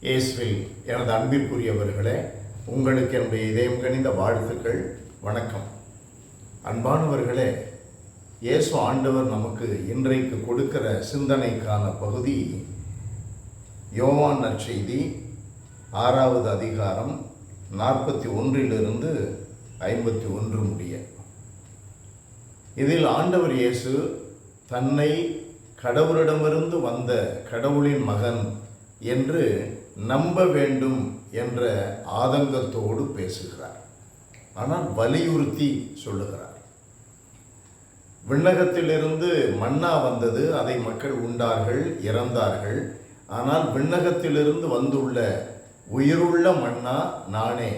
இயேசுவில் எனது அன்பிற்குரியவர்களே, உங்களுக்கு என்னுடைய இதயம் கனிந்த வாழ்த்துக்கள். வணக்கம். அன்பானவர்களே, இயேசு ஆண்டவர் நமக்கு இன்றைக்கு கொடுக்கிற சிந்தனைக்கான பகுதி யோவான் நற்செய்தி 6வது அதிகாரம் 41 51 முடிய. இதில் ஆண்டவர் இயேசு தன்னை கடவுளிடமிருந்து வந்த கடவுளின் மகன் என்று நம்ப வேண்டும் என்ற ஆதங்கத்தோடு பேசுகிறார். ஆனால் வலியுறுத்தி சொல்லுகிறார். விண்ணகத்திலிருந்து மன்னா வந்தது, அதை மக்கள் உண்டார்கள், இறந்தார்கள். ஆனால் விண்ணகத்திலிருந்து வந்துள்ள உயிருள்ள மன்னா நானே.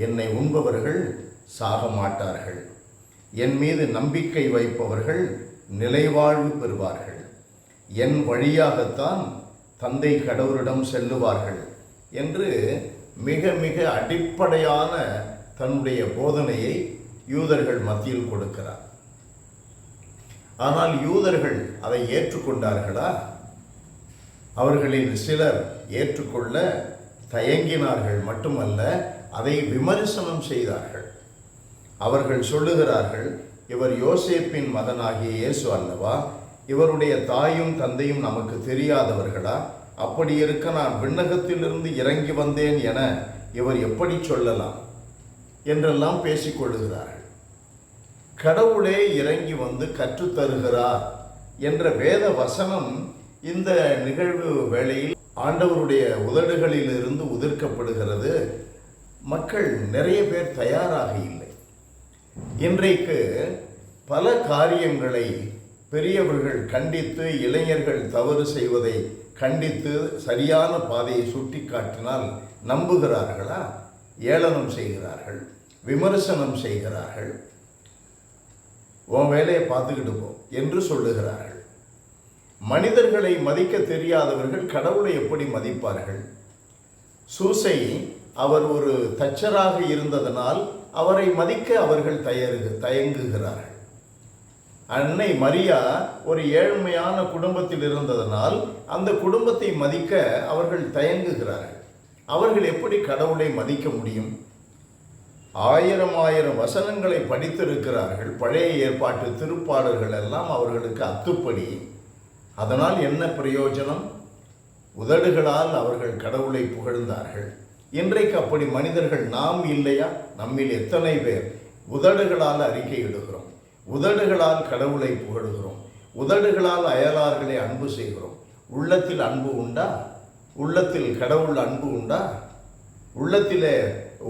என்னை உண்பவர்கள் சாக மாட்டார்கள். என் மீது நம்பிக்கை வைப்பவர்கள் நிலைவாழ்வு பெறுவார்கள். என் வழியாகத்தான் தந்தை கடவுளிடம் செல்லுவார்கள் என்று மிக மிக அடிப்படையான தன்னுடைய போதனையை யூதர்கள் மத்தியில் கொடுக்கிறார். ஆனால் யூதர்கள் அதை ஏற்றுக்கொண்டார்களா? அவர்களில் சிலர் ஏற்றுக்கொள்ள தயங்கினார்கள். மட்டுமல்ல, அதை விமர்சனம் செய்தார்கள். அவர்கள் சொல்லுகிறார்கள், இவர் யோசேப்பின் மகனாகிய இயேசு அல்லவா? இவருடைய தாயும் தந்தையும் நமக்கு தெரியாதவர்களா? அப்படி இருக்க நான் விண்ணகத்திலிருந்து இறங்கி வந்தேன் என இவர் எப்படி சொல்லலாம் என்றெல்லாம் பேசிக்கொள்ளுகிறார்கள். கடவுளே இறங்கி வந்து கற்றுத்தருகிறார் என்ற வேத வசனம் இந்த நிகழ்வு வேளையில் ஆண்டவருடைய உதடுகளிலிருந்து உதிர்க்கப்படுகிறது. மக்கள் நிறைய பேர் தயாராக இல்லை. இன்றைக்கு பல காரியங்களை பெரியவர்கள் கண்டித்து, இளைஞர்கள் தவறு செய்வதை கண்டித்து சரியான பாதையை சுட்டி காட்டினால் நம்புகிறார்களா? ஏளனம் செய்கிறார்கள், விமர்சனம் செய்கிறார்கள். உன் வேலையை பார்த்துக்கிட்டு போ என்று சொல்லுகிறார்கள். மனிதர்களை மதிக்க தெரியாதவர்கள் கடவுளை எப்படி மதிப்பார்கள்? சூசை அவர் ஒரு தச்சராக இருந்ததனால் அவரை மதிக்க அவர்கள் தயங்குகிறார்கள். அன்னை மரியா ஒரு ஏழ்மையான குடும்பத்தில் இருந்ததனால் அந்த குடும்பத்தை மதிக்க அவர்கள் தயங்குகிறார்கள். அவர்கள் எப்படி கடவுளை மதிக்க முடியும்? ஆயிரம் வசனங்களை படித்திருக்கிறார்கள். பழைய ஏற்பாட்டு திருப்பாடல்கள் எல்லாம் அவர்களுக்கு அத்துப்படி. அதனால் என்ன பிரயோஜனம்? உதடுகளால் அவர்கள் கடவுளை புகழ்ந்தார்கள். இன்றைக்கு அப்படி மனிதர்கள் நாம் இல்லையா? நம்மில் எத்தனை பேர் உதடுகளால் அறிக்கையிடுகிறோம், உதடுகளால் கடவுளை புகழுகிறோம், உதடுகளால் அயலார்களை அன்பு செய்கிறோம். உள்ளத்தில் அன்பு உண்டா? உள்ளத்தில் கடவுள் அன்பு உண்டா? உள்ளத்திலே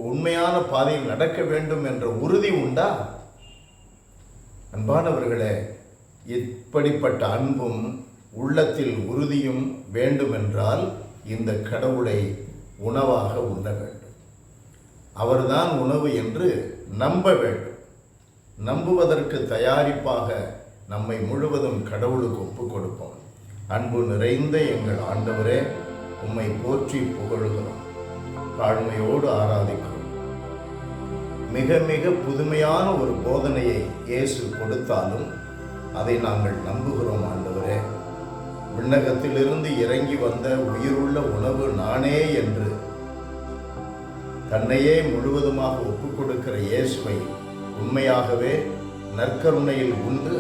உண்மையான பாதையில் நடக்க வேண்டும் என்ற உறுதி உண்டா? அன்பானவர்களே, இப்படிப்பட்ட அன்பும் உள்ளத்தில் உறுதியும் வேண்டுமென்றால் இந்த கடவுளை உணவாக உண்ண வேண்டும். அவர்தான் உணவு என்று நம்ப வேண்டும். நம்புவதற்கு தயாரிப்பாக நம்மை முழுவதும் கடவுளுக்கு ஒப்புக் கொடுப்போம். அன்பு நிறைந்த எங்கள் ஆண்டவரே, உம்மை போற்றி புகழுகிறோம், தாழ்மையோடு ஆராதிக்கிறோம். மிக மிக புதுமையான ஒரு போதனையை இயேசு கொடுத்தாலும் அதை நாங்கள் நம்புகிறோம். ஆண்டவரே, விண்ணகத்திலிருந்து இறங்கி வந்த உயிருள்ள உணவு நானே என்று தன்னையே முழுவதுமாக ஒப்புக் கொடுக்கிற இயேசுவை உண்மையாகவே நற்கருணையில் உண்டு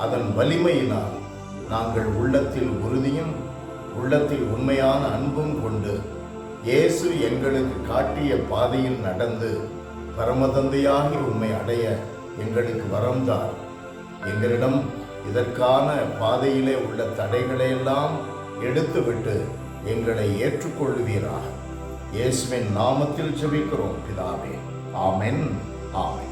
அதன் வலிமையினால் நாங்கள் உள்ளத்தில் உறுதியும் உள்ளத்தில் உண்மையான அன்பும் கொண்டு இயேசு எங்களுக்கு காட்டிய பாதையில் நடந்து பரமதந்தையாகி உம்மை அடைய எங்களுக்கு வரம்தான். எங்களிடம் இதற்கான பாதையிலே உள்ள தடைகளையெல்லாம் எடுத்துவிட்டு எங்களை ஏற்றுக்கொள்வீராக. இயேசுவின் நாமத்தில் ஜெபிக்கிறோம் பிதாவே. ஆமென். ஆமென்.